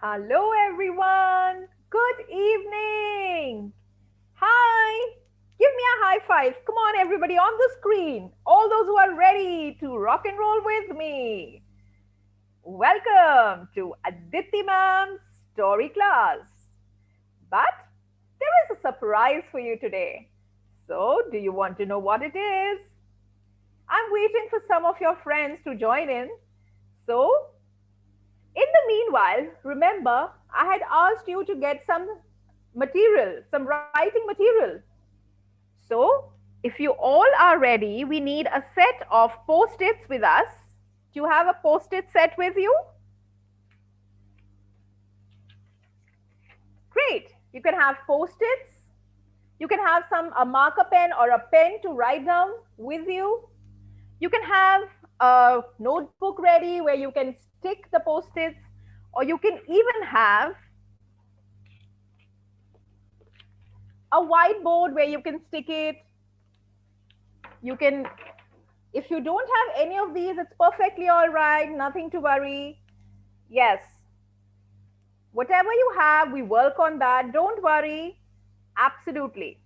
Hello, everyone. Good evening. Hi. Give me a high five. Come on, everybody on the screen. All those who are ready to rock and roll with me. Welcome to Aditi Mam's story class. But there is a surprise for you today. So, do you want to know what it is? I'm waiting for some of your friends to join in. So, in the meanwhile, remember, I had asked you to get some material, some writing material. So, if you all are ready, we need a set of post its with us. Do you have a post it set with you? Great. You can have post its. You can have a marker pen or a pen to write down with you. You can have a notebook ready where you can stick the post its, or you can even have a whiteboard where you can stick it. You can, if you don't have any of these, it's perfectly all right, nothing to worry. Yes, whatever you have, we work on that. Don't worry. Absolutely.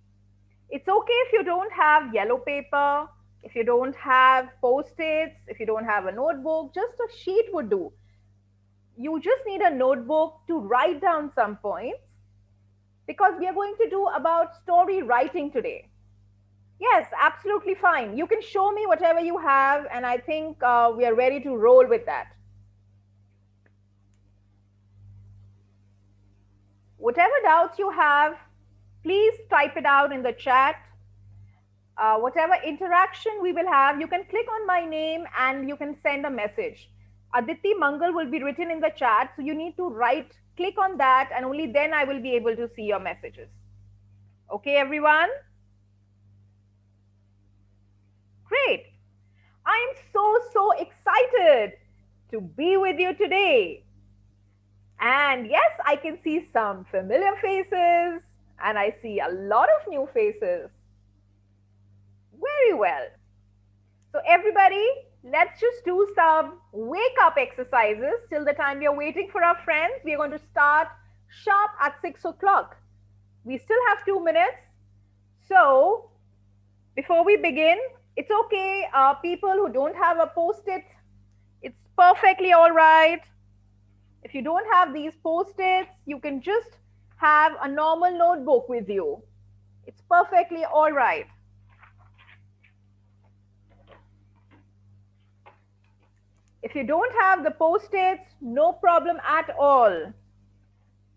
It's okay if you don't have yellow paper, if you don't have post its, if you don't have a notebook, just a sheet would do. You just need a notebook to write down some points because we are going to do about story writing today. Yes, absolutely fine. You can show me whatever you have, and I think we are ready to roll with that. Whatever doubts you have, please type it out in the chat. Whatever interaction we will have, you can click on my name and you can send a message. Aditi Mangal will be written in the chat, so you need to click on that, and only then I will be able to see your messages. Okay, everyone? Great. I am so excited to be with you today. And yes, I can see some familiar faces and I see a lot of new faces. Very well. So, everybody, let's just do some wake up exercises till the time we are waiting for our friends. We are going to start sharp at 6 o'clock. We still have 2 minutes. So, before we begin, it's okay. People who don't have a post it, it's perfectly all right. If you don't have these post-its, you can just have a normal notebook with you. It's perfectly all right. If you don't have the post-its, no problem at all.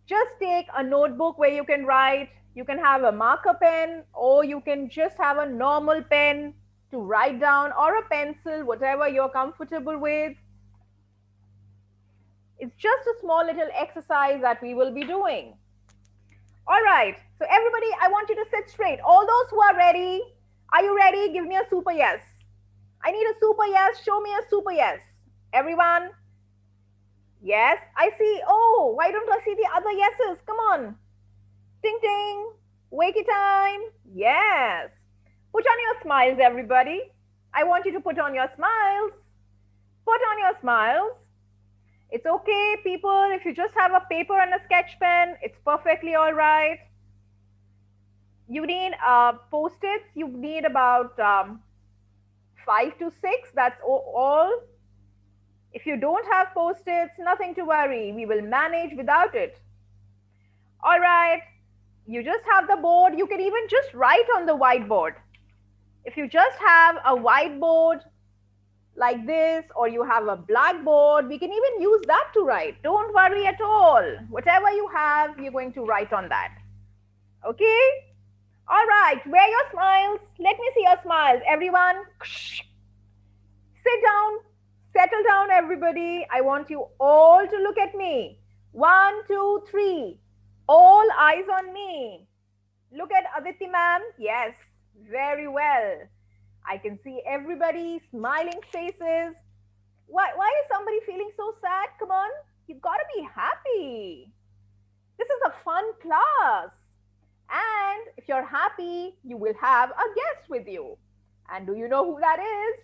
Just take a notebook where you can write. You can have a marker pen, or you can just have a normal pen to write down, or a pencil, whatever you're comfortable with. It's just a small little exercise that we will be doing. All right. So everybody, I want you to sit straight. All those who are ready, are you ready? Give me a super yes. I need a super yes. Show me a super yes. Everyone? Yes. I see. Oh, why don't I see the other yeses? Come on. Ting ting. Wakey time. Yes. Put on your smiles, everybody. I want you to put on your smiles. Put on your smiles. It's okay, people. If you just have a paper and a sketch pen, it's perfectly all right. You need post-its. You need about 5 to 6. That's all. If you don't have post-its, nothing to worry. We will manage without it. All right. You just have the board. You can even just write on the whiteboard. If you just have a whiteboard like this, or you have a blackboard, we can even use that to write. Don't worry at all. Whatever you have, you're going to write on that. Okay? All right, wear your smiles. Let me see your smiles. Everyone, sit down, settle down, everybody. I want you all to look at me. 1, 2, 3. All eyes on me. Look at Aditi Mam. Yes, very well. I can see everybody smiling faces. Why is somebody feeling so sad? Come on, you gotta be happy. This is a fun class. And if you're happy, you will have a guest with you. And do you know who that is?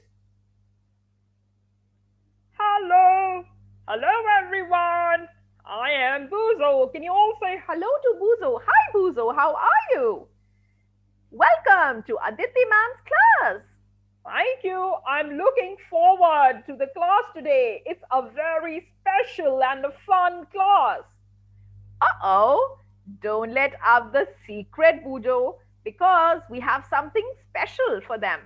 Hello. Hello, everyone. I am Buzo. Can you all say hello to Buzo? Hi Buzo, how are you? Welcome to Aditi Mam's class. Thank you. I'm looking forward to the class today. It's a very special and a fun class. Uh-oh, don't let out the secret, Bujo, because we have something special for them.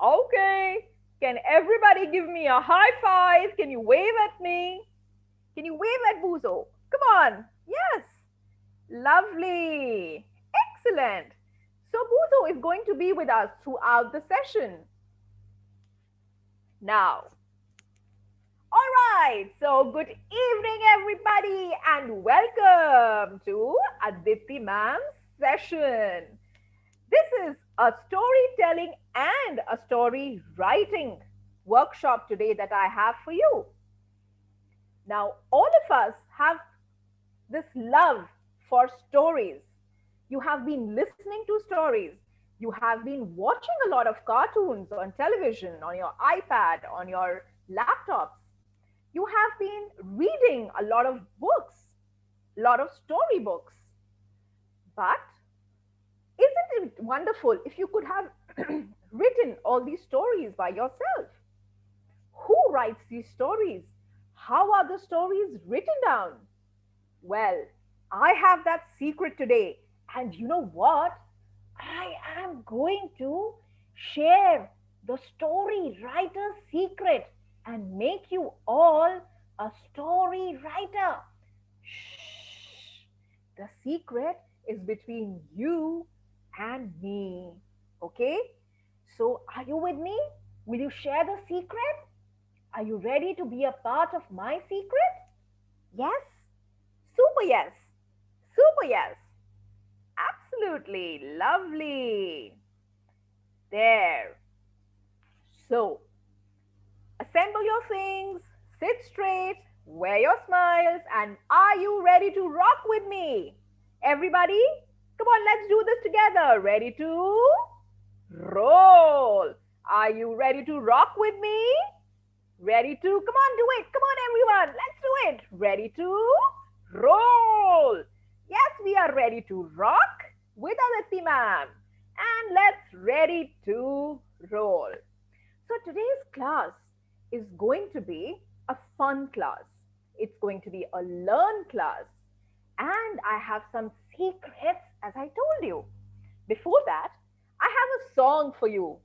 Okay, can everybody give me a high five? Can you wave at me? Can you wave at Buzo? Come on. Yes. Lovely. Excellent. So Buzo is going to be with us throughout the session. Now, all right. So good evening, everybody, and welcome to Aditi Mam's session. This is a storytelling and a story writing workshop today that I have for you. Now, all of us have this love for stories. You have been listening to stories. You have been watching a lot of cartoons on television, on your iPad, on your laptops. You have been reading a lot of books, a lot of storybooks. But isn't it wonderful if you could have written all these stories by yourself? Who writes these stories? How are the stories written down? Well, I have that secret today. And you know what? I am going to share the story writer's secret and make you all a story writer. Shh. The secret is between you and me. Okay? So, are you with me? Will you share the secret? Are you ready to be a part of my secret? Yes? Super yes. Super yes. Absolutely lovely. There. So, assemble your things, sit straight, wear your smiles, and are you ready to rock with me? Everybody, come on, let's do this together. Ready to roll. Are you ready to rock with me? Ready to, come on, do it. Come on, everyone, let's do it. Ready to roll. Yes, we are ready to rock with Aditi Mam. And let's ready to roll. So today's class is going to be a fun class. It's going to be a learn class. And I have some secrets as I told you. Before that, I have a song for you.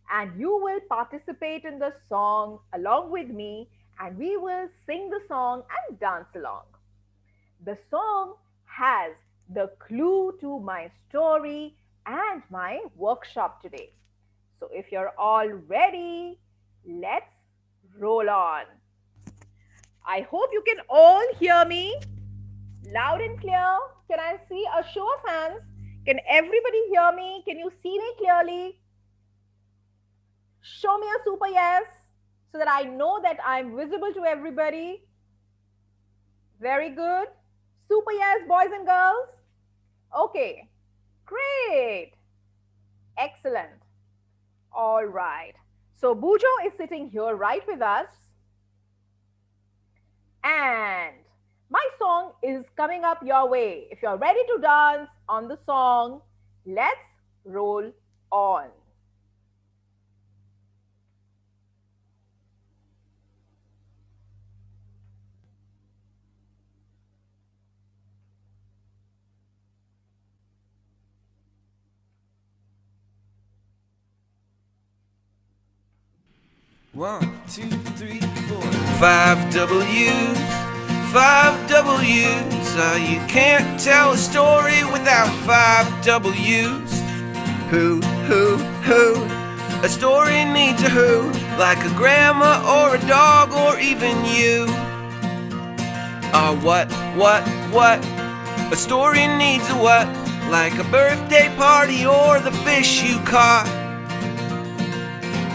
And you will participate in the song along with me. And we will sing the song and dance along. The song has the clue to my story and my workshop today. So if you're all ready, let's roll on. I hope you can all hear me loud and clear. Can I see a show of hands? Can everybody hear me? Can you see me clearly? Show me a super yes so that I know that I'm visible to everybody. Very good. Super yes, boys and girls. Okay, great. Excellent. All right. So Bujo is sitting here right with us. And my song is coming up your way. If you're ready to dance on the song, let's roll on. One, two, three, four. Five W's, five W's. You can't tell a story without five W's. Who? A story needs a who, like a grandma or a dog or even you. What? A story needs a what, like a birthday party or the fish you caught.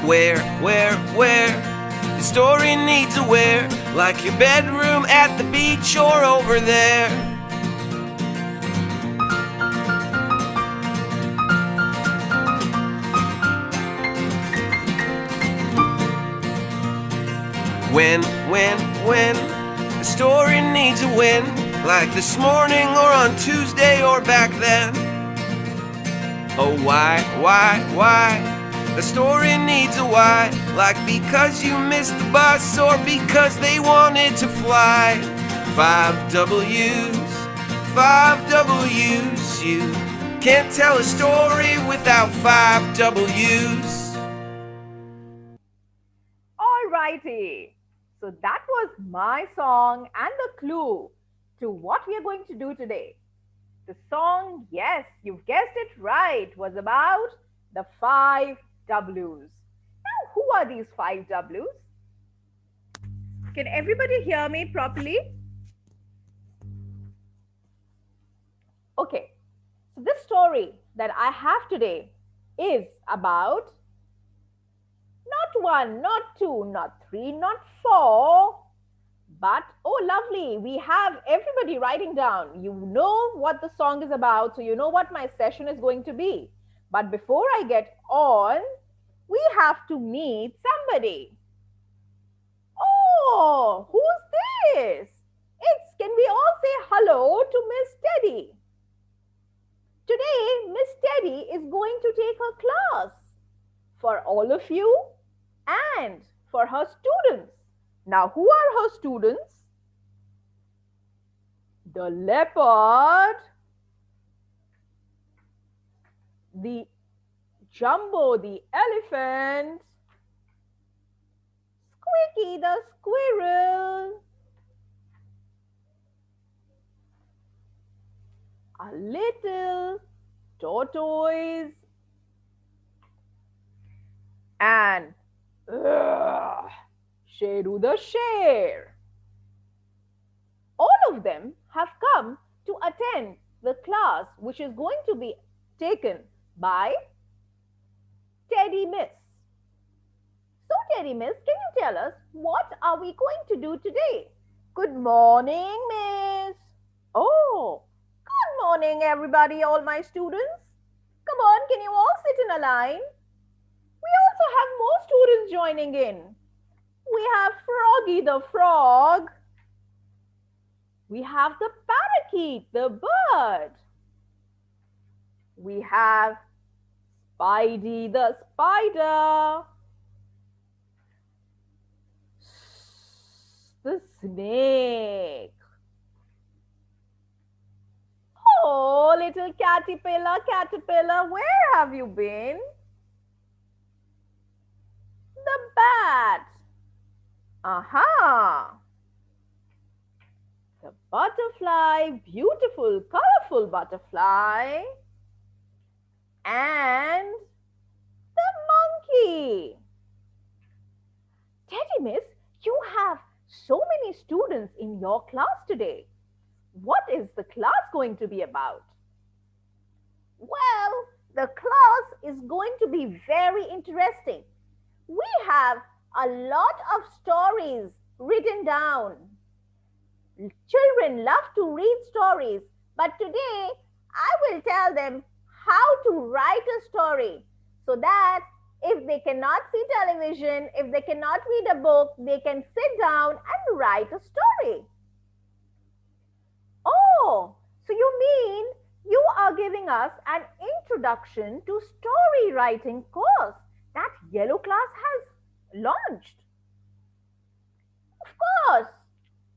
Where? The story needs a where, like your bedroom at the beach or over there. When The story needs a win, like this morning or on Tuesday or back then. Oh, why? The story needs a why, like because you missed the bus or because they wanted to fly. 5Ws, 5Ws, you can't tell a story without 5Ws. Alrighty. So that was my song and the clue to what we are going to do today. The song, yes, you've guessed it right, was about the 5Ws. Now, who are these 5Ws? Can everybody hear me properly? Okay, so this story that I have today is about not one, not two, not three, not four, but oh, lovely, we have everybody writing down. You know what the song is about, so you know what my session is going to be. But before I get on, we have to meet somebody. Oh, who's this? Can we all say hello to Miss Teddy? Today, Miss Teddy is going to take her class for all of you and for her students. Now, who are her students? The leopard, the Jumbo the elephant, Squeaky the squirrel, a little tortoise, and Sheru the share. All of them have come to attend the class which is going to be taken by Teddy Miss. So Teddy Miss, can you tell us what are we going to do today? Good morning, Miss. Oh, good morning everybody, all my students. Come on, can you all sit in a line? We also have more students joining in. We have Froggy the frog. We have the parakeet, the bird. We have Spidey the spider. The snake. Oh, little caterpillar, where have you been? The bat. Aha. The butterfly, beautiful, colorful butterfly. And the monkey. Teddy Miss, you have so many students in your class today. What is the class going to be about? Well, the class is going to be very interesting. We have a lot of stories written down. Children love to read stories, but today I will tell them how to write a story so that if they cannot see television, if they cannot read a book, they can sit down and write a story. Oh, so you mean you are giving us an introduction to story writing course that Yellow Class has launched? Of course,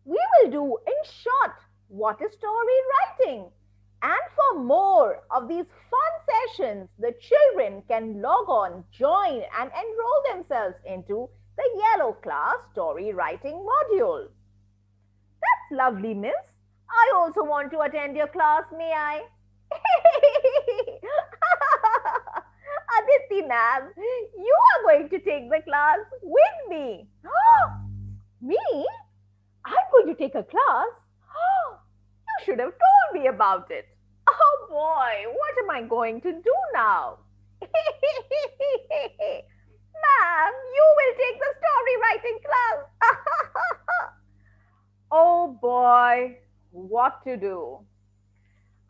we will do in short what is story writing. And for more of these fun sessions, the children can log on, join and enroll themselves into the Yellow Class story writing module. That's lovely, miss. I also want to attend your class, may I? Aditi Mam, you are going to take the class with me. Me? I'm going to take a class? You should have told me about it. Oh boy, what am I going to do now? Ma'am, you will take the story writing class. Oh boy, what to do?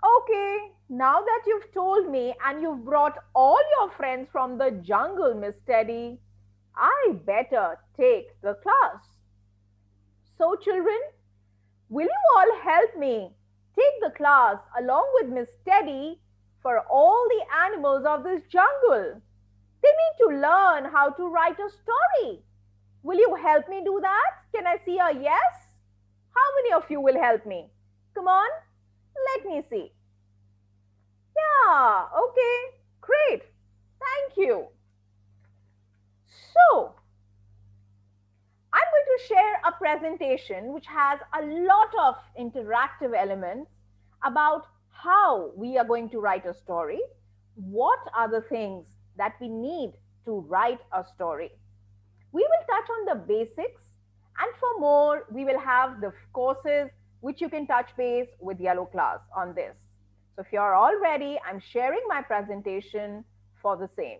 Okay, now that you've told me and you've brought all your friends from the jungle, Miss Teddy, I better take the class. So children, Will you all help me take the class along with Miss Teddy for all the animals of this jungle? They need to learn how to write a story. Will you help me do that? Can I see a yes? How many of you will help me? Come on, let me see. Yeah, okay, great. Thank you. So, I'm going to share a presentation which has a lot of interactive elements about how we are going to write a story. What are the things that we need to write a story? We will touch on the basics, and for more, we will have the courses which you can touch base with Yellow Class on this. So if you're all ready, I'm sharing my presentation for the same.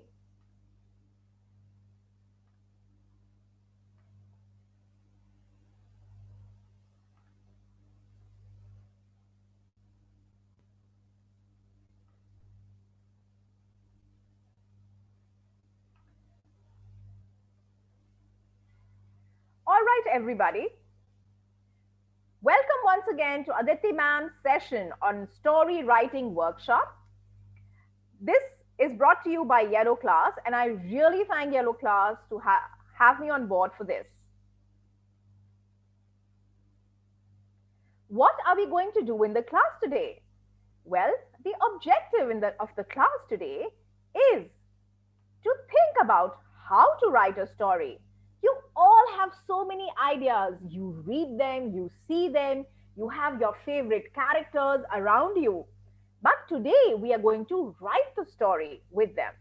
All right, everybody. Welcome once again to Aditi Mam's session on story writing workshop. This is brought to you by Yellow Class, and I really thank Yellow Class to have me on board for this. What are we going to do in the class today? Well, the objective of the class today is to think about how to write a story. You all have so many ideas. You read them, you see them, you have your favorite characters around you. But today we are going to write the story with them.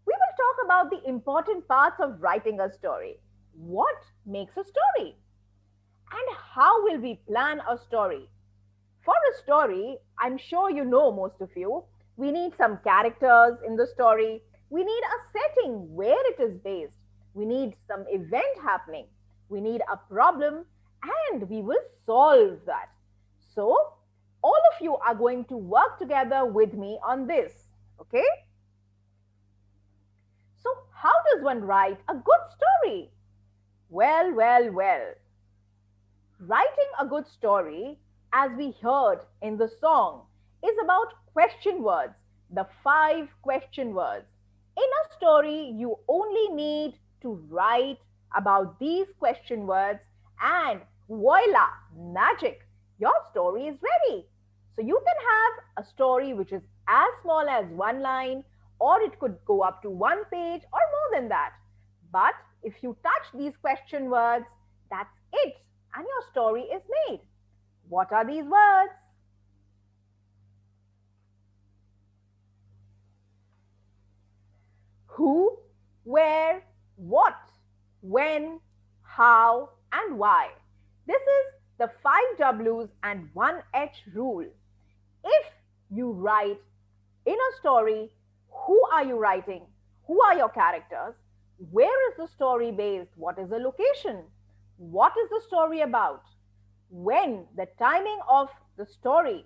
We will talk about the important parts of writing a story. What makes a story? And how will we plan a story? For a story, I'm sure you know most of you, we need some characters in the story. We need a setting where it is based. We need some event happening. We need a problem and we will solve that. So, all of you are going to work together with me on this. Okay? So, how does one write a good story? Well. Writing a good story, as we heard in the song, is about question words, the 5 question words. In a story, you only need to write about these question words, and voila, magic, your story is ready. So you can have a story which is as small as 1 line, or it could go up to 1 page or more than that. But if you touch these question words, that's it, and your story is made. What are these words? Who, where, what, when, how, and why. This is the 5 W's and 1 H rule. If you write in a story, who are you writing? Who are your characters? Where is the story based? What is the location? What is the story about? When, the timing of the story.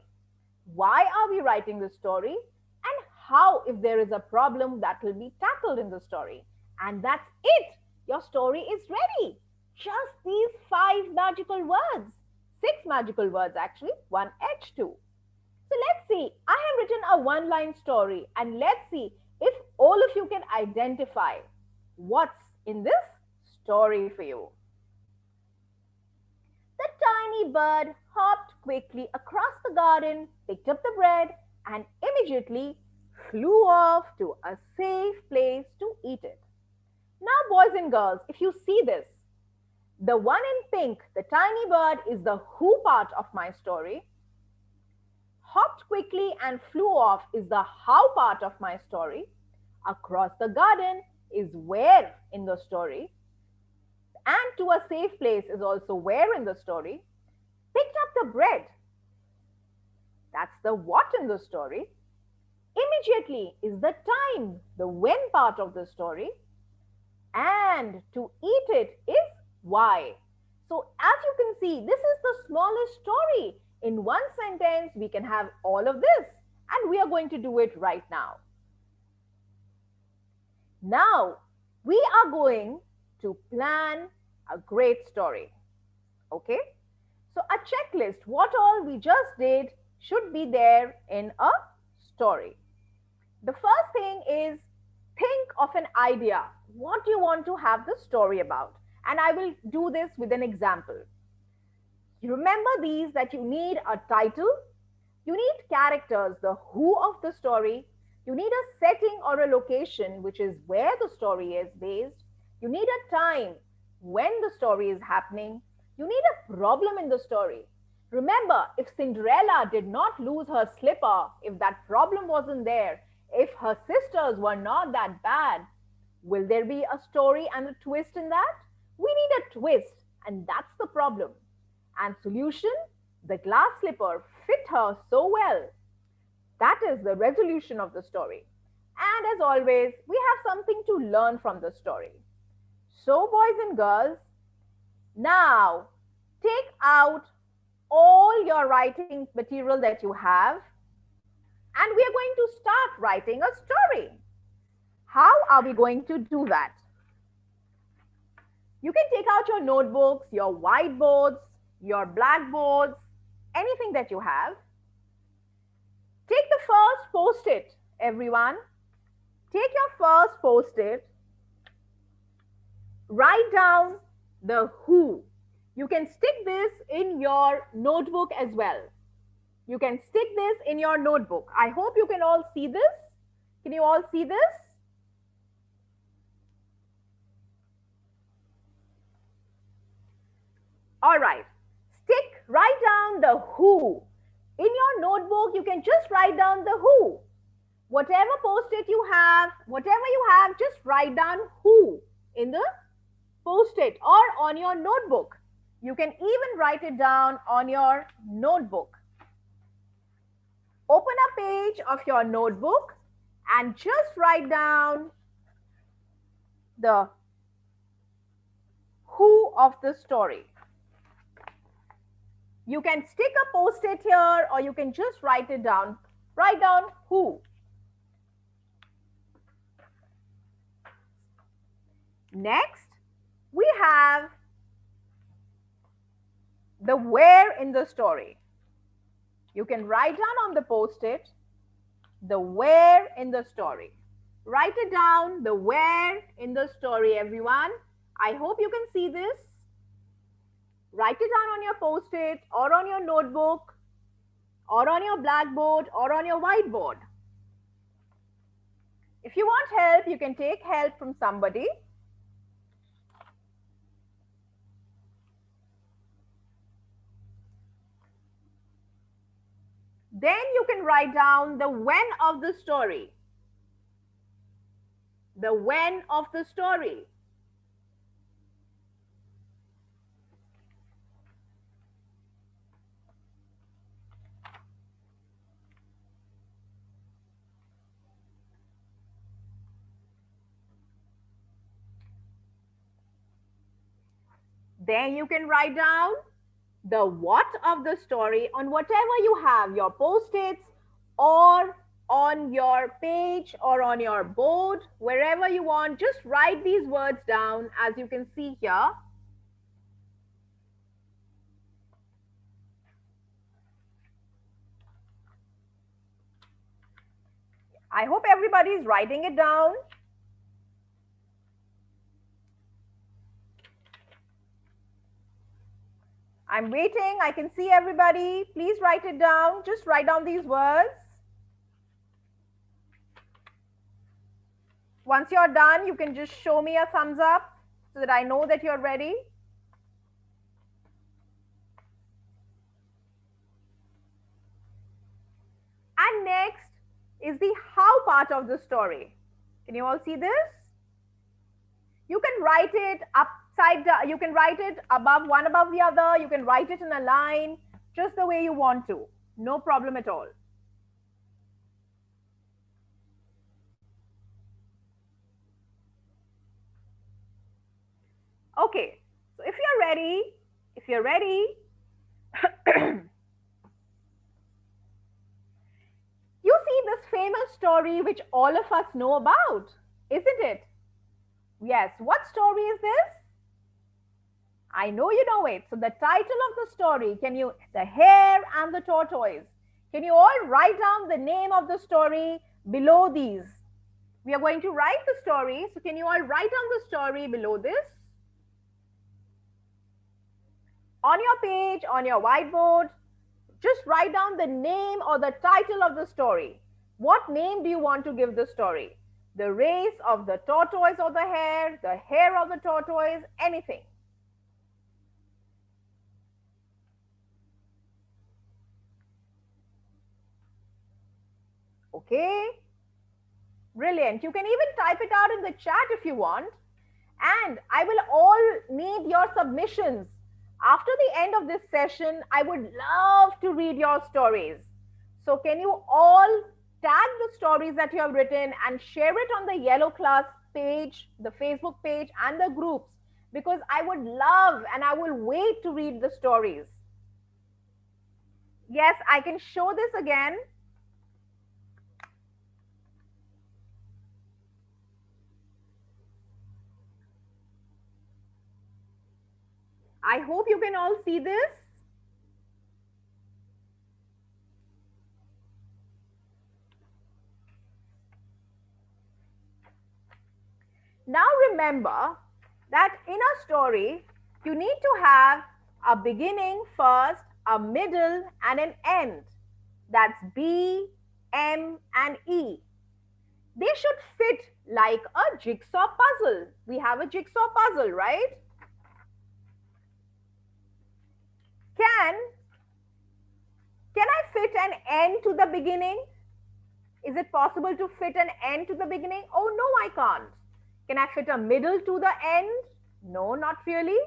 Why are we writing the story? And how, if there is a problem, that will be tackled in the story. And that's it. Your story is ready. Just these 5 magical words. 6 magical words, actually. 1 H 2. So let's see. I have written a 1 line story, and let's see if all of you can identify what's in this story for you. The tiny bird hopped quickly across the garden, picked up the bread, and immediately flew off to a safe place to eat it. Now, boys and girls, if you see this, the one in pink, the tiny bird, is the who part of my story. Hopped quickly and flew off is the how part of my story. Across the garden is where in the story. And to a safe place is also where in the story. Picked up the bread. That's the what in the story. Immediately is the time, the when part of the story. And to eat it is why. So as you can see, this is the smallest story. In one sentence, we can have all of this. And we are going to do it right now. Now, we are going to plan a great story. Okay? So a checklist, what all we just did should be there in a story. The first thing is think of an idea. What do you want to have the story about? And I will do this with an example. You remember these that you need a title, you need characters, the who of the story, you need a setting or a location, which is where the story is based, you need a time when the story is happening, you need a problem in the story. Remember, if Cinderella did not lose her slipper, if that problem wasn't there, if her sisters were not that bad, will there be a story and a twist in that? We need a twist, and that's the problem. And solution? The glass slipper fit her so well. That is the resolution of the story. And as always, we have something to learn from the story. So, boys and girls, now take out all your writing material that you have, and we are going to start writing a story. How are we going to do that? You can take out your notebooks, your whiteboards, your blackboards, anything that you have. Take the first post-it, everyone. Take your first post-it. Write down the who. You can stick this in your notebook as well. You can stick this in your notebook. I hope you can all see this. Can you all see this? All right. Write down the who. In your notebook, you can just write down the who. Whatever post-it you have, just write down who in the post-it or on your notebook. You can even write it down on your notebook. Open a page of your notebook and just write down the who of the story. You can stick a post-it here or you can just write it down. Write down who. Next, we have the where in the story. You can write down on the post-it the where in the story. Write it down, the where in the story, everyone. I hope you can see this. Write it down on your post-it or on your notebook or on your blackboard or on your whiteboard. If you want help, you can take help from somebody. Then you can write down the when of the story. The when of the story. Then you can write down the what of the story on whatever you have, your post-its or on your page or on your board, wherever you want. Just write these words down as you can see here. I hope everybody is writing it down. I'm waiting. I can see everybody. Please write it down. Just write down these words. Once you're done, you can just show me a thumbs up so that I know that you're ready. And next is the how part of the story. Can you all see this? You can write it upside down. You can write it above, one above the other. You can write it in a line, just the way you want to. No problem at all. Okay, so if you're ready, you see this famous story which all of us know about, isn't it? Yes, what story is this? I know you know it. So the title of the story, can you, the hare and the tortoise. Can you all write down the name of the story below these? We are going to write the story. So can you all write down the story below this? On your page, on your whiteboard, just write down the name or the title of the story. What name do you want to give the story? The race of the tortoise or the hare or the tortoise, anything. Okay, brilliant. You can even type it out in the chat if you want. And I will all need your submissions. After the end of this session, I would love to read your stories. So can you all tag the stories that you have written and share it on the yellow class page, the Facebook page and the groups, because I would love and I will wait to read the stories. Yes, I can show this again. I hope you can all see this. Now remember that in a story, you need to have a beginning first, a middle, and an end. That's B, M, and E. They should fit like a jigsaw puzzle. We have a jigsaw puzzle, right? Can I fit an end to the beginning? Is it possible to fit an end to the beginning? Oh, no, I can't. Can I fit a middle to the end? No, not really.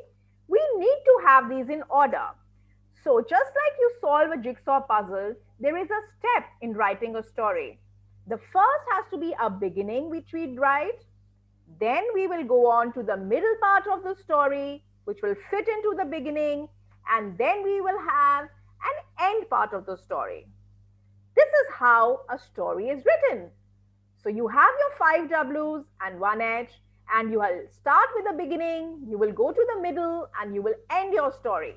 We need to have these in order. So just like you solve a jigsaw puzzle, there is a step in writing a story. The first has to be a beginning which we write. Then we will go on to the middle part of the story, which will fit into the beginning. And then we will have an end part of the story. This is how a story is written. So you have your 5 W's and 1 H, and you will start with the beginning, you will go to the middle, and you will end your story.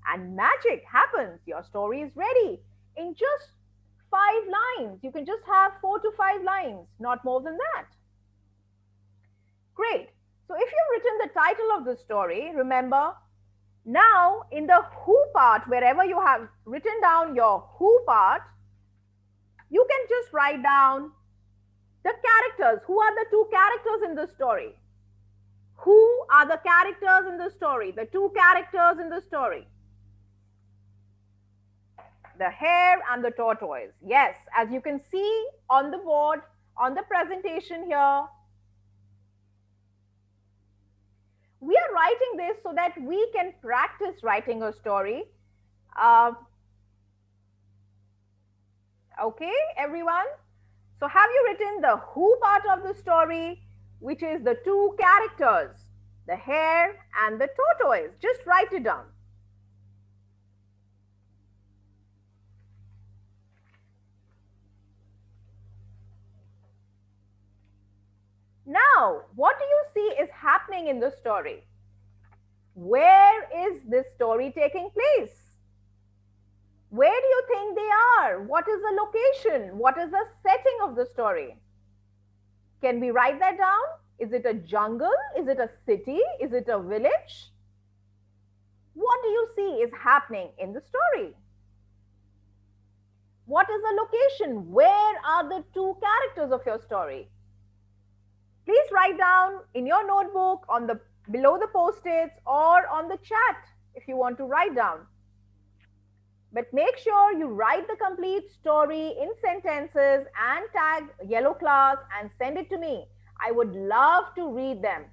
And magic happens. Your story is ready in just 5 lines. You can just have 4 to 5 lines, not more than that. Great. So if you've written the title of the story, remember, now in the who part, wherever you have written down your who part, you can just write down the characters. Who are the 2 characters in the story? Who are the characters in the story? The 2 characters in the story. The hare and the tortoise. Yes, as you can see on the board, on the presentation here, we are writing this so that we can practice writing a story. Okay, everyone? So have you written the who part of the story, which is the 2 characters, the hare and the tortoise? Just write it down. Now, what do you see is happening in the story? Where is this story taking place? Where do you think they are? What is the location? What is the setting of the story? Can we write that down? Is it a jungle? Is it a city? Is it a village? What do you see is happening in the story? What is the location? Where are the 2 characters of your story? Please write down in your notebook, on the below the post-its, or on the chat if you want to write down. But make sure you write the complete story in sentences and tag yellow class and send it to me. I would love to read them.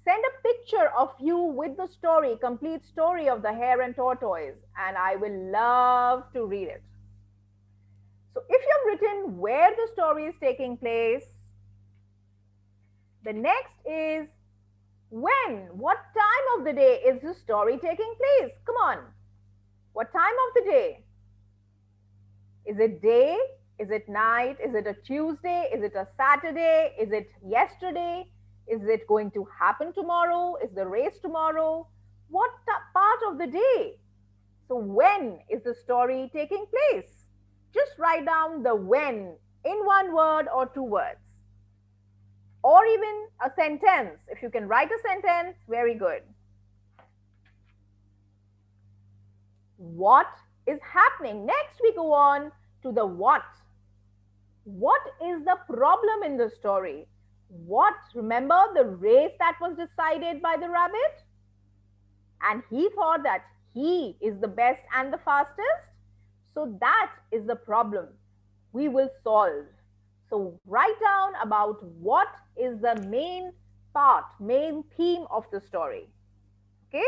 Send a picture of you with the story, complete story of the hare and tortoise, and I will love to read it. So if you've written where the story is taking place, the next is when, what time of the day is the story taking place? Come on. What time of the day? Is it day? Is it night? Is it a Tuesday? Is it a Saturday? Is it yesterday? Is it going to happen tomorrow? Is the race tomorrow? What part of the day? So, when is the story taking place? Just write down the when in one word or two words, or even a sentence. If you can write a sentence, very good. What is happening? Next, we go on to the what. What is the problem in the story? What? Remember the race that was decided by the rabbit? And he thought that he is the best and the fastest. So that is the problem we will solve. So write down about what is the main part, main theme of the story. Okay?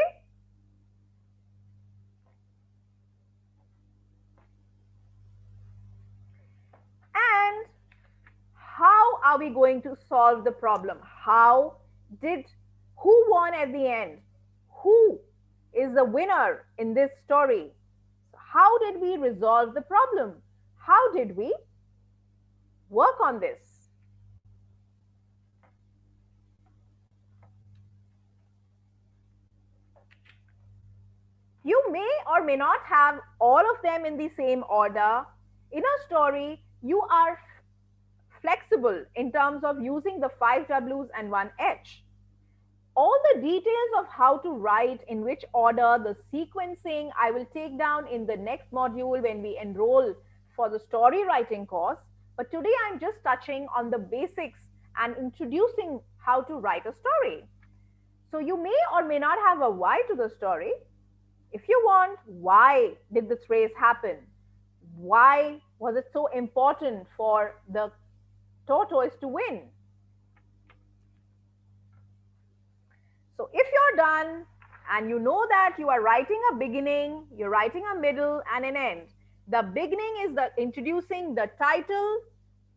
And how are we going to solve the problem? Who won at the end? Who is the winner in this story? How did we resolve the problem? How did we work on this? You may or may not have all of them in the same order. In a story, you are flexible in terms of using the 5 W's and 1 H. All the details of how to write, in which order, the sequencing, I will take down in the next module when we enroll for the story writing course. But today I'm just touching on the basics and introducing how to write a story. So you may or may not have a why to the story. If you want, why did this race happen? Why was it so important for the tortoise to win? So if you're done and you know that you are writing a beginning, you're writing a middle and an end. The beginning is the introducing the title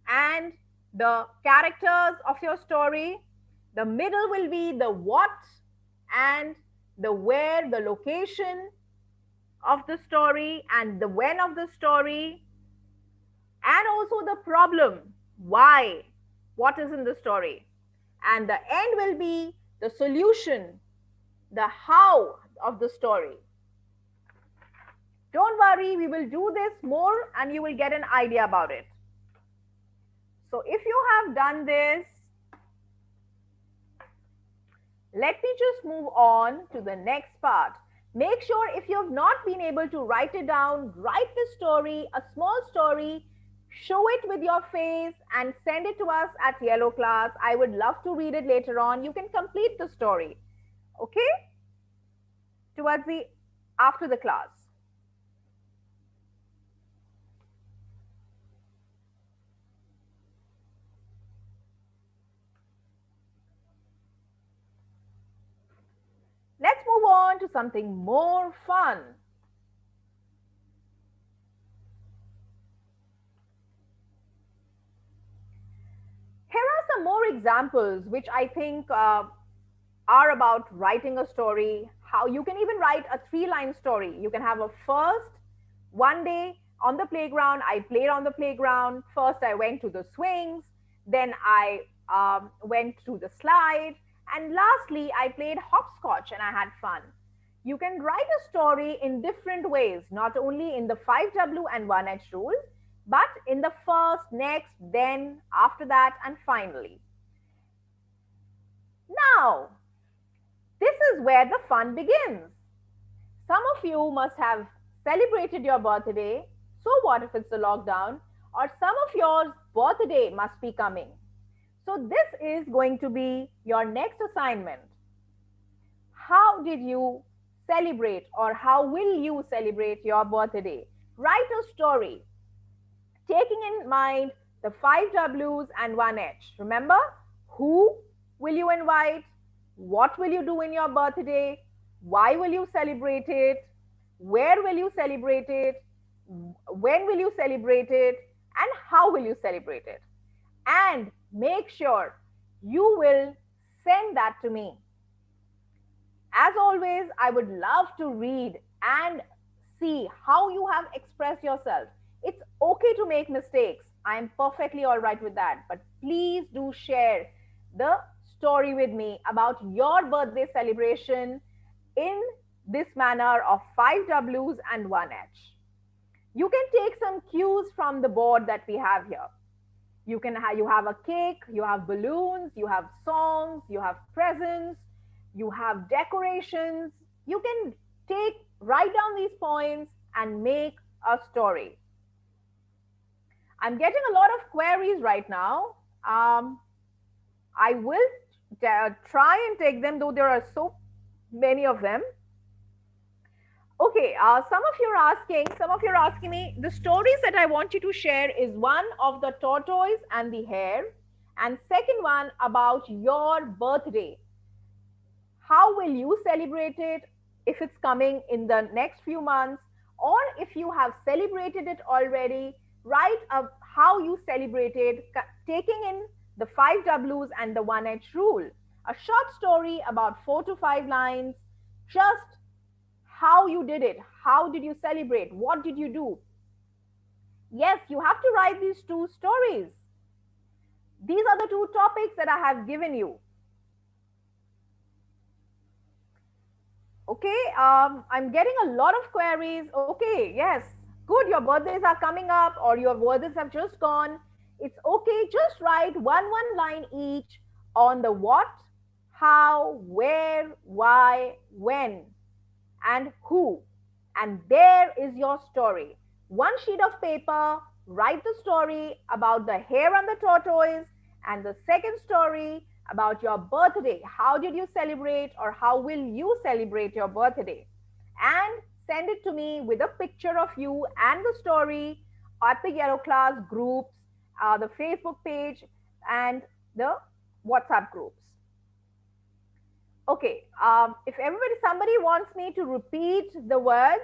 and the characters of your story. The middle will be the what and the where, the location of the story and the when of the story, and also the problem, why, what is in the story. And the end will be the solution, the how of the story. Don't worry, we will do this more and you will get an idea about it. So if you have done this, let me just move on to the next part. Make sure if you have not been able to write it down, write the story, a small story, show it with your face and send it to us at Yellow Class. I would love to read it later on. You can complete the story, okay? Towards the after the class. Let's move on to something more fun. Here are some more examples which I think are about writing a story. How you can even write a 3 line story. You can have a first, one day on the playground, I played on the playground. First, I went to the swings. Then I went to the slide. And lastly, I played hopscotch and I had fun. You can write a story in different ways, not only in the 5W and 1H rule, but in the first, next, then, after that, and finally. Now, this is where the fun begins. Some of you must have celebrated your birthday. So what if it's a lockdown? Or some of your birthday must be coming. So this is going to be your next assignment. How did you celebrate or how will you celebrate your birthday? Write a story taking in mind the 5 W's and 1H. Remember, who will you invite? What will you do in your birthday? Why will you celebrate it? Where will you celebrate it? When will you celebrate it? And how will you celebrate it? And make sure you will send that to me. As always, I would love to read and see how you have expressed yourself. It's okay to make mistakes. I am perfectly all right with that. But please do share the story with me about your birthday celebration in this manner of 5 W's and 1 H. You can take some cues from the board that we have here. You have a cake, you have balloons, you have songs, you have presents, you have decorations. You can write down these points and make a story. I'm getting a lot of queries right now. I will try and take them, though there are so many of them. Okay, some of you are asking me, the stories that I want you to share is one of the tortoise and the hare, and second one about your birthday. How will you celebrate it if it's coming in the next few months, or if you have celebrated it already? Write up how you celebrated, taking in the 5 W's and the 1 H rule. A short story about 4 to 5 lines, just how you did it, how did you celebrate, what did you do. Yes, you have to write these two stories. These are the two topics that I have given you. Okay, I'm getting a lot of queries. Okay, yes, good, your birthdays are coming up or your birthdays have just gone. It's okay, just write one line each on the what, how, where, why, when, and who. And there is your story. One sheet of paper, write the story about the hare and the tortoise, and the second story about your birthday. How did you celebrate, or how will you celebrate your birthday? And send it to me with a picture of you and the story at the Yellow Class groups, the Facebook page, and the WhatsApp groups. Okay, if somebody wants me to repeat the words,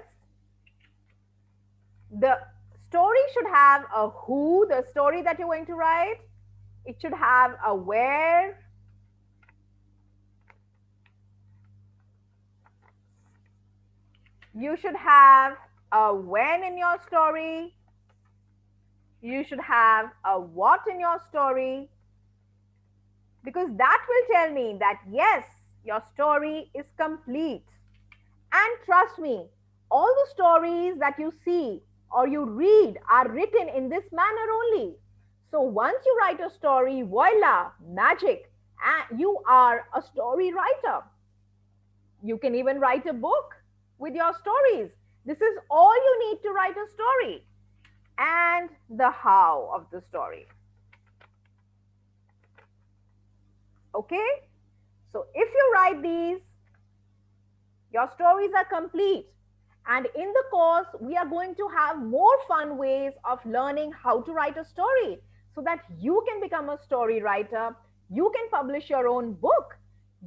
the story should have a who, the story that you're going to write. It should have a where. You should have a when in your story. You should have a what in your story. Because that will tell me that yes, your story is complete. And trust me, all the stories that you see or you read are written in this manner only. So once you write a story, voila, magic, and you are a story writer. You can even write a book with your stories. This is all you need to write a story. And the how of the story. Okay? So if you write these, your stories are complete. And in the course, we are going to have more fun ways of learning how to write a story so that you can become a story writer. You can publish your own book.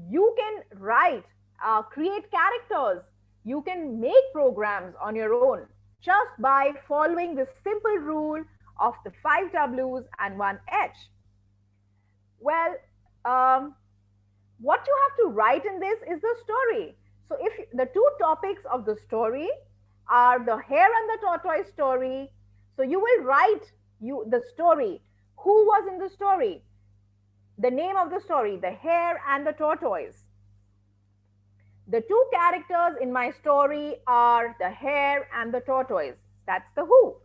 You can write, create characters. You can make programs on your own just by following this simple rule of the 5 W's and 1 H. Well, what you have to write in this is the story. So if the two topics of the story are the hare and the tortoise story, so you will write the story. Who was in the story? The name of the story, the hare and the tortoise. The two characters in my story are the hare and the tortoise. That's the who.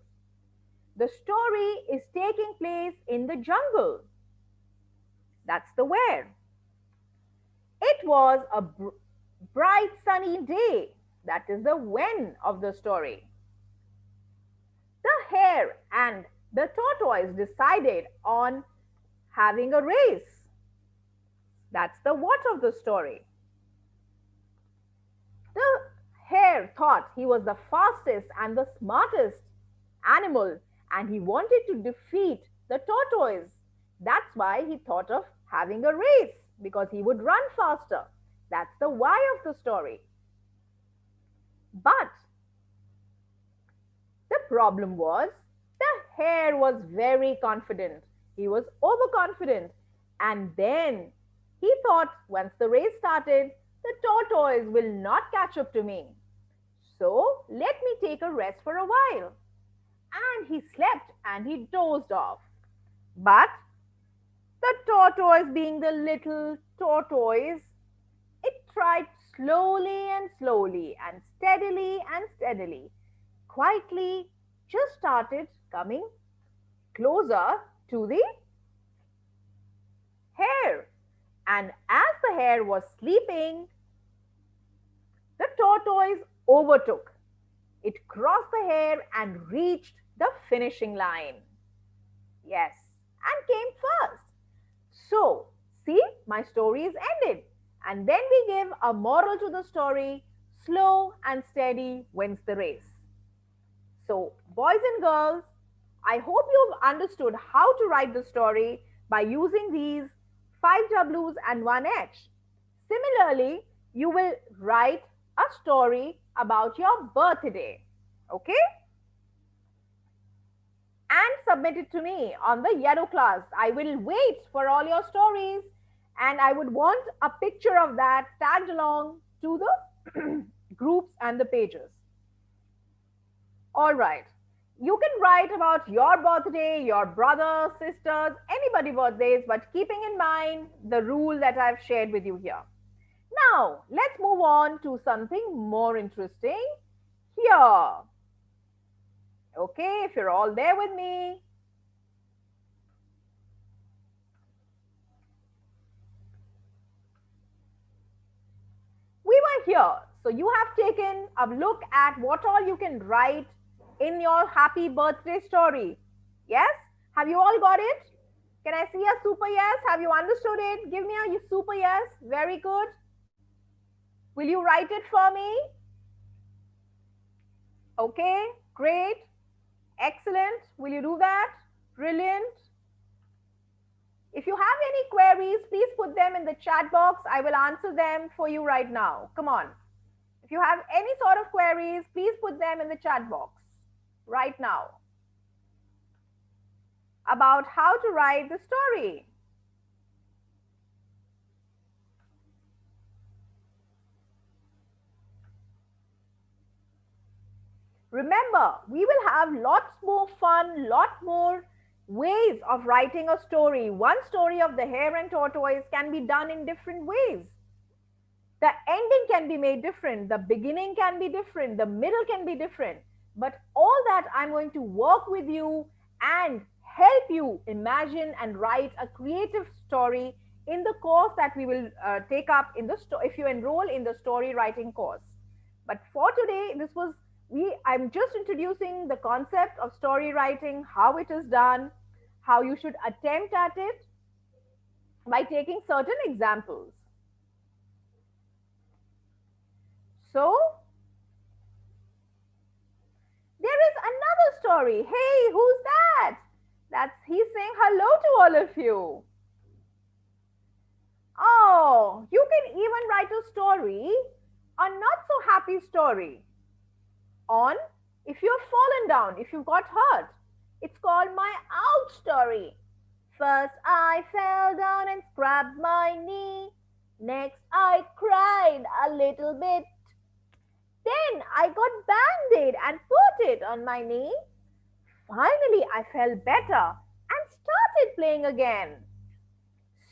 The story is taking place in the jungle. That's the where. It was a bright sunny day. That is the when of the story. The hare and the tortoise decided on having a race. That's the what of the story. The hare thought he was the fastest and the smartest animal, and he wanted to defeat the tortoise. That's why he thought of having a race, because he would run faster. That's the why of the story. But the problem was the hare was very confident. He was overconfident. And then he thought once the race started, the tortoise will not catch up to me. So let me take a rest for a while. And he slept and he dozed off. But the tortoise, being the little tortoise, it tried slowly and slowly and steadily, quietly just started coming closer to the hare. And as the hare was sleeping, the tortoise overtook. It crossed the hare and reached the finishing line. Yes, and came first. So, see, my story is ended. And then we give a moral to the story: slow and steady wins the race. So, boys and girls, I hope you've understood how to write the story by using these 5 W's and 1 H. Similarly, you will write a story about your birthday. Okay? And submit it to me on the yellow class. I will wait for all your stories and I would want a picture of that tagged along to the groups and the pages. All right. You can write about your birthday, your brother, sisters, anybody birthdays, but keeping in mind the rule that I've shared with you here. Now, let's move on to something more interesting here. Okay, if you're all there with me. We were here. So you have taken a look at what all you can write in your happy birthday story. Yes? Have you all got it? Can I see a super yes? Have you understood it? Give me a super yes. Very good. Will you write it for me? Okay, great. Excellent. Will you do that? Brilliant. If you have any queries, please put them in the chat box. I will answer them for you right now. Come on. If you have any sort of queries, please put them in the chat box right now about how to write the story. Remember, we will have lots more fun, lot more ways of writing a story. One story of the hare and tortoise can be done in different ways. The ending can be made different, the beginning can be different, the middle can be different. But all that I'm going to work with you and help you imagine and write a creative story in the course that we will take up in the if you enroll in the story writing course. But for today, this was I'm just introducing the concept of story writing, how it is done, how you should attempt at it by taking certain examples. So, there is another story. Hey, who's that? He's saying hello to all of you. Oh, you can even write a story, a not so happy story, on if you've fallen down, if you've got hurt. It's called my ouch story. First I fell down and scrubbed my knee. Next I cried a little bit. Then I got band-aid and put it on my knee. Finally I felt better and started playing again.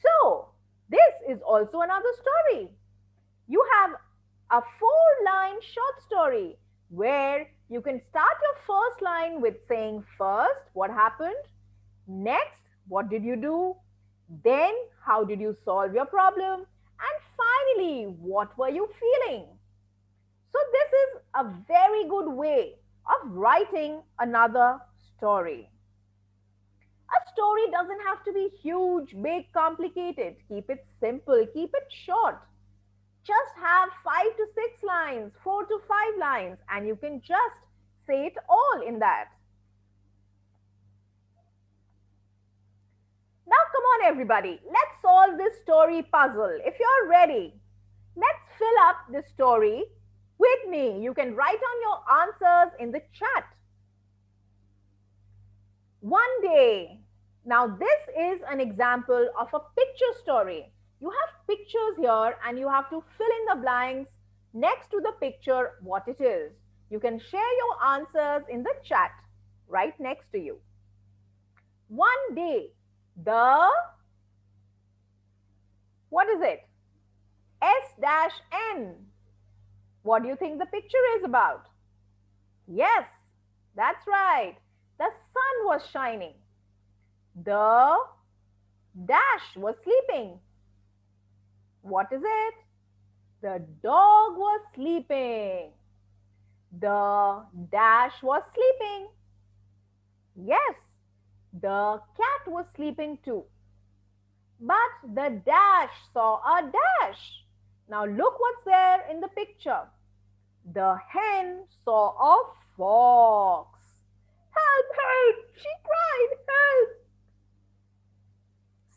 So, this is also another story. You have a 4-line short story where you can start your first line with saying first, what happened? Next, what did you do? Then, how did you solve your problem? And finally, what were you feeling? So, this is a very good way of writing another story. A story doesn't have to be huge, big, complicated. Keep it simple, keep it short. Just have 5 to 6 lines, 4 to 5 lines, and you can just say it all in that. Now, come on, everybody. Let's solve this story puzzle. If you're ready, let's fill up this story with me. You can write on your answers in the chat. One day. Now, this is an example of a picture story. You have pictures here and you have to fill in the blanks next to the picture what it is. You can share your answers in the chat right next to you. One day, what is it? S dash N. What do you think the picture is about? Yes, that's right. The sun was shining. The dash was sleeping. What is it? The dog was sleeping. The dash was sleeping. Yes, the cat was sleeping too. But the dash saw a dash. Now look what's there in the picture. The hen saw a fox. Help, help! She cried, help!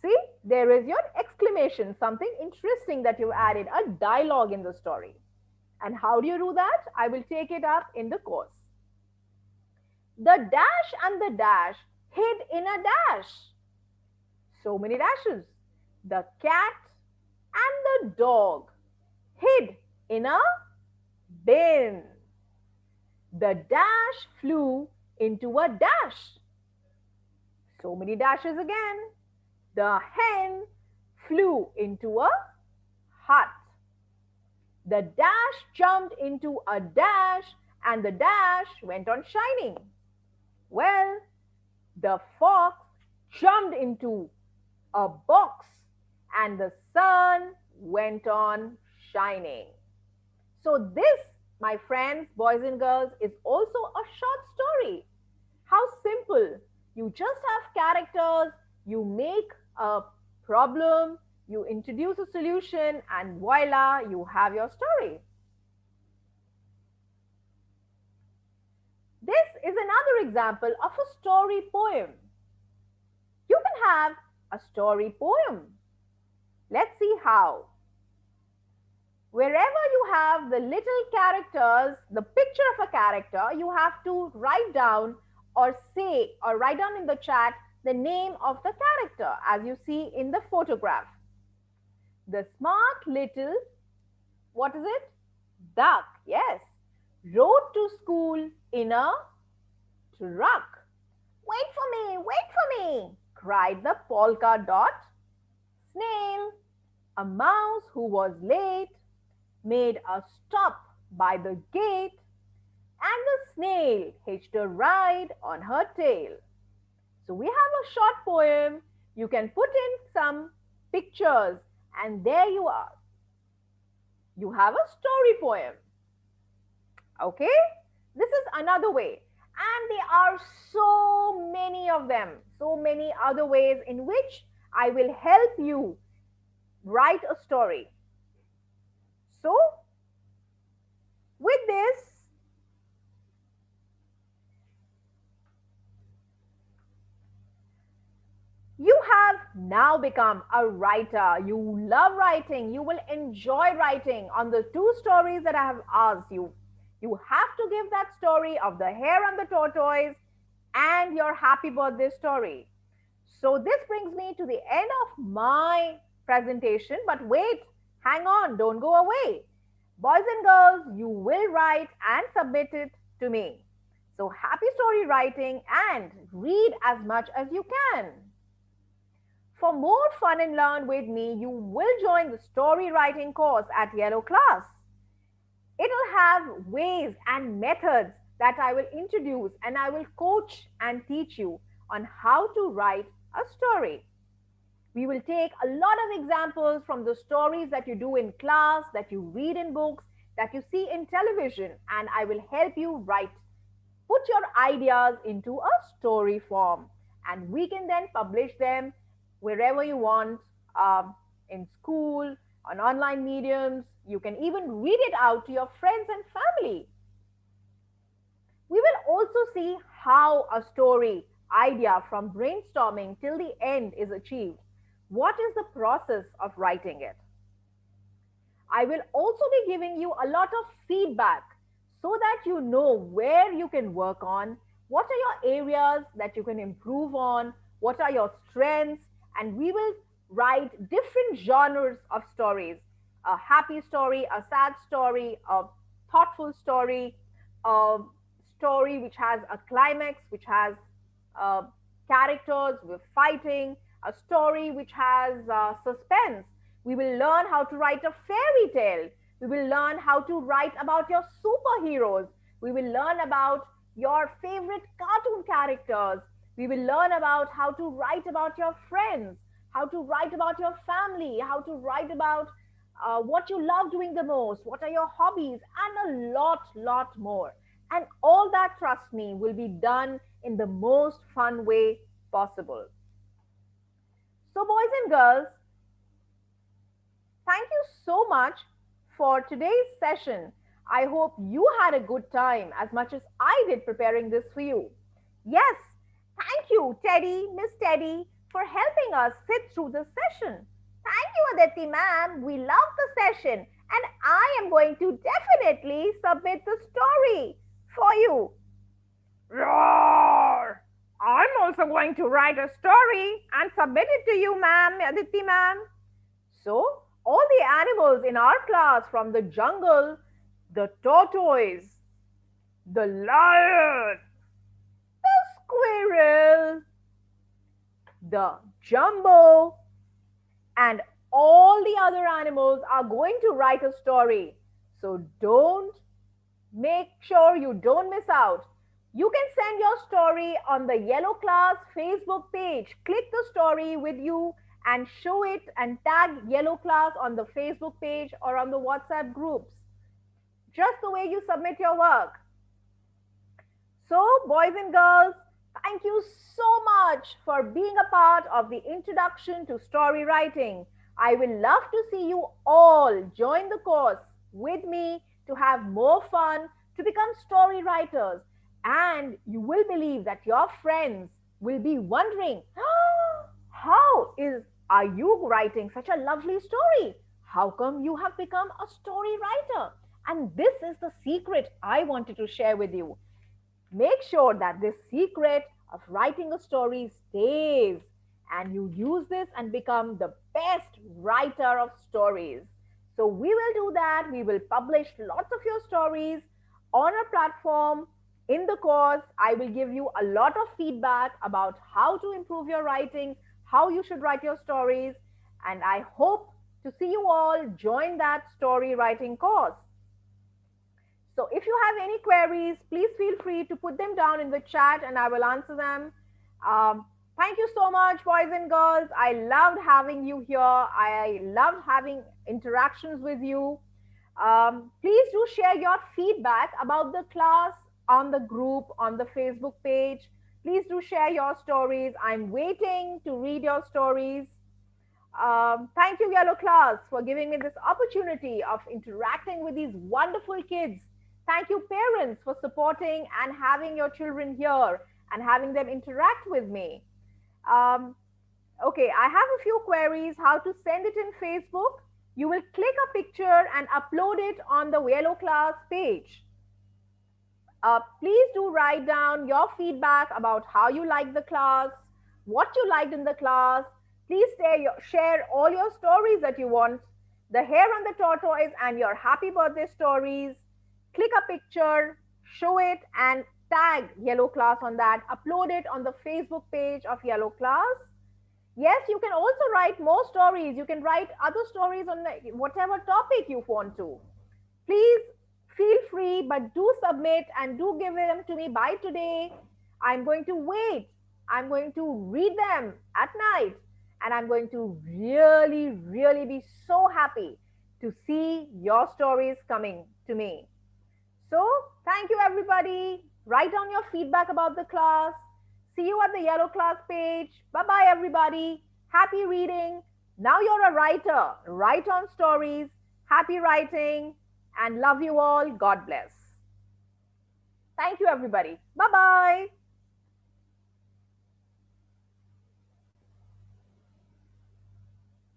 See, there is your exclamation, something interesting that you added, a dialogue in the story. And how do you do that? I will take it up in the course. The dash and the dash hid in a dash. So many dashes. The cat and the dog hid in a bin. The dash flew into a dash. So many dashes again. The hen flew into a hut. The dash jumped into a dash and the dash went on shining. Well, the fox jumped into a box and the sun went on shining. So, this, my friends, boys and girls, is also a short story. How simple! You just have characters, you make a problem, you introduce a solution, and voila, you have your story. This is another example of a story poem. You can have a story poem. Let's see how. Wherever you have the little characters, the picture of a character, you have to write down or say or write down in the chat the name of the character as you see in the photograph. The smart little, what is it? Duck, yes, rode to school in a truck. Wait for me, cried the polka dot snail. A mouse who was late made a stop by the gate, and the snail hitched a ride on her tail. So we have a short poem. You can put in some pictures, and there you are. You have a story poem. Okay? This is another way. And there are so many of them, so many other ways in which I will help you write a story. So, with this, you have now become a writer. You love writing. You will enjoy writing on the two stories that I have asked you. You have to give that story of the hare and the tortoise and your happy birthday story. So this brings me to the end of my presentation. But wait, hang on, don't go away. Boys and girls, you will write and submit it to me. So happy story writing and read as much as you can. For more fun and learn with me, you will join the story writing course at Yellow Class. It'll have ways and methods that I will introduce and I will coach and teach you on how to write a story. We will take a lot of examples from the stories that you do in class, that you read in books, that you see in television, and I will help you write. Put your ideas into a story form, and we can then publish them wherever you want, in school, on online mediums. You can even read it out to your friends and family. We will also see how a story idea from brainstorming till the end is achieved. What is the process of writing it? I will also be giving you a lot of feedback so that you know where you can work on, what are your areas that you can improve on, what are your strengths, and we will write different genres of stories. A happy story, a sad story, a thoughtful story, a story which has a climax, which has characters with fighting, a story which has suspense. We will learn how to write a fairy tale. We will learn how to write about your superheroes. We will learn about your favorite cartoon characters. We will learn about how to write about your friends, how to write about your family, how to write about what you love doing the most, what are your hobbies, and a lot more. And all that, trust me, will be done in the most fun way possible. So, boys and girls, thank you so much for today's session. I hope you had a good time as much as I did preparing this for you. Yes, thank you, Teddy, Miss Teddy, for helping us sit through the session. Thank you, Aditi Mam. We love the session, and I am going to definitely submit the story for you. Roar! I'm also going to write a story and submit it to you, ma'am, Aditi Mam. So, all the animals in our class from the jungle, the tortoise, the lion, the squirrel, the jumbo, and all the other animals are going to write a story. So, don't make sure you don't miss out. You can send your story on the Yellow Class Facebook page. Click the story with you and show it and tag Yellow Class on the Facebook page or on the WhatsApp groups. Just the way you submit your work. So, boys and girls, thank you so much for being a part of the introduction to story writing. I will love to see you all join the course with me to have more fun, to become story writers. And you will believe that your friends will be wondering, are you writing such a lovely story? How come you have become a story writer? And this is the secret I wanted to share with you. Make sure that this secret of writing a story stays and you use this and become the best writer of stories. So we will do that. We will publish lots of your stories on our platform. In the course, I will give you a lot of feedback about how to improve your writing, how you should write your stories, and I hope to see you all join that story writing course. So if you have any queries, please feel free to put them down in the chat and I will answer them. Thank you so much, boys and girls. I loved having you here. I loved having interactions with you. Please do share your feedback about the class on the group, on the Facebook page. Please do share your stories. I'm waiting to read your stories. Thank you, Yellow Class, for giving me this opportunity of interacting with these wonderful kids. Thank you, parents, for supporting and having your children here and having them interact with me. Um, okay, I have a few queries. How to send it in Facebook? You will click a picture and upload it on the Yellow Class page. Please do write down your feedback about how you liked the class, what you liked in the class. Please share all your stories that you want, the hare and the tortoise and your happy birthday stories. Click a picture, show it and tag Yellow Class on that. Upload it on the Facebook page of Yellow Class. Yes, you can also write more stories. You can write other stories on whatever topic you want to. Please feel free, but do submit and do give them to me by today. I'm going to wait. I'm going to read them at night. And I'm going to really be so happy to see your stories coming to me. So, thank you, everybody. Write down your feedback about the class. See you at the Yellow Class page. Bye-bye, everybody. Happy reading. Now you're a writer. Write on stories. Happy writing. And love you all. God bless. Thank you, everybody. Bye-bye.